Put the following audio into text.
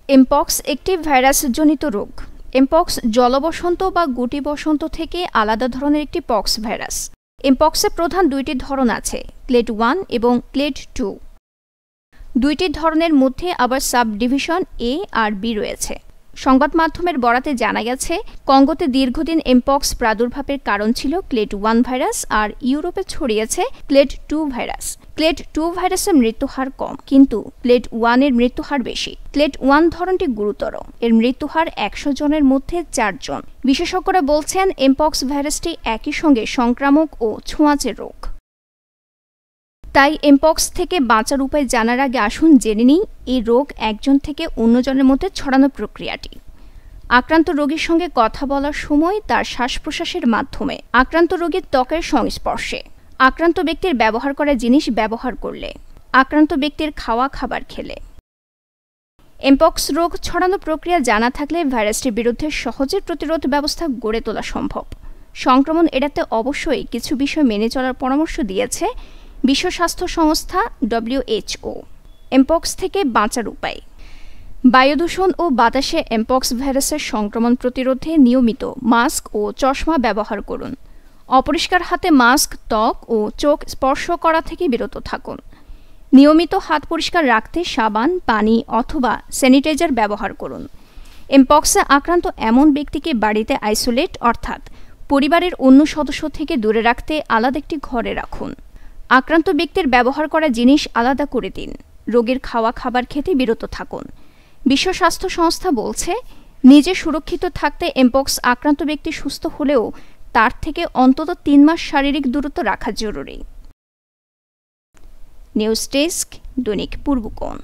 Mpox একটি ভাইরাসজনিত রোগ। Mpox জলবসন্ত বা গুটি বসন্ত থেকে আলাদা ধরনের একটি পক্স ভাইরাস। এমপক্সের প্রধান দুইটি ধরন আছে, ক্লেড 1 এবং ক্লেড 2। দুইটি ধরনের মধ্যে আবার সাব ডিভিশন এ আর বি রয়েছে। সংবাদ মাধ্যমের বরাতে জানা গেছে, কঙ্গোতে দীর্ঘদিন এমপক্স প্রাদুর্ভাবের কারণ ছিল ক্লেড 1 ভাইরাস, আর ইউরোপে ছড়িয়েছে ক্লেড 2 ভাইরাস। ক্লেড 2 ভাইরাসের মৃত্যুহার কম, কিন্তু ক্লেড 1 এর মৃত্যুহার বেশি। ক্লেড 1 ধরনটি গুরুতর, এর মৃত্যুহার 100 জনের মধ্যে 4 জন। বিশেষজ্ঞরা বলছেন, এমপক্স ভাইরাসটি একই সঙ্গে সংক্রামক ও ছোঁয়াচে রোগ। তাই এমপক্স থেকে বাঁচার উপায় জানার আগে আসুন জেনে নিই এই রোগ একজন থেকে অন্যজনের মধ্যে ছড়ানোর প্রক্রিয়াটি। আক্রান্ত রোগীর সঙ্গে কথা বলার সময় তার শ্বাস প্রশ্বাসের মাধ্যমে, আক্রান্ত রোগীর ত্বকের সংস্পর্শে, আক্রান্ত ব্যক্তির ব্যবহার করা জিনিস ব্যবহার করলে, আক্রান্ত ব্যক্তির খাওয়া খাবার খেলে। এমপক্স রোগ ছড়ানো প্রক্রিয়া জানা থাকলে ভাইরাসটির বিরুদ্ধে সহজে প্রতিরোধ ব্যবস্থা গড়ে তোলা সম্ভব। সংক্রমণ এড়াতে অবশ্যই কিছু বিষয় মেনে চলার পরামর্শ দিয়েছে বিশ্ব স্বাস্থ্য সংস্থা WHO। এমপক্স থেকে বাঁচার উপায়: বায়ু দূষণ ও বাতাসে এমপক্স ভাইরাসের সংক্রমণ প্রতিরোধে নিয়মিত মাস্ক ও চশমা ব্যবহার করুন। অপরিষ্কার হাতে মাস্ক, ত্বক ও চোখ স্পর্শ করা থেকে বিরত থাকুন। নিয়মিত হাত পরিষ্কার রাখতে সাবান, পানি অথবা স্যানিটাইজার ব্যবহার করুন। এমপক্সে আক্রান্ত এমন ব্যক্তিকে বাড়িতে আইসোলেট অর্থাৎ পরিবারের অন্য সদস্য থেকে দূরে রাখতে আলাদা একটি ঘরে রাখুন। আক্রান্ত ব্যক্তির ব্যবহার করা জিনিস আলাদা করে দিন। রোগীর খাওয়া খাবার খেতে বিরত থাকুন। বিশ্ব স্বাস্থ্য সংস্থা বলছে, নিজে সুরক্ষিত থাকতে এমপক্স আক্রান্ত ব্যক্তি সুস্থ হলেও তার থেকে অন্তত 3 মাস শারীরিক দূরত্ব রাখা জরুরি। নিউজ ডেস্ক, দৈনিক পূর্বকোণ।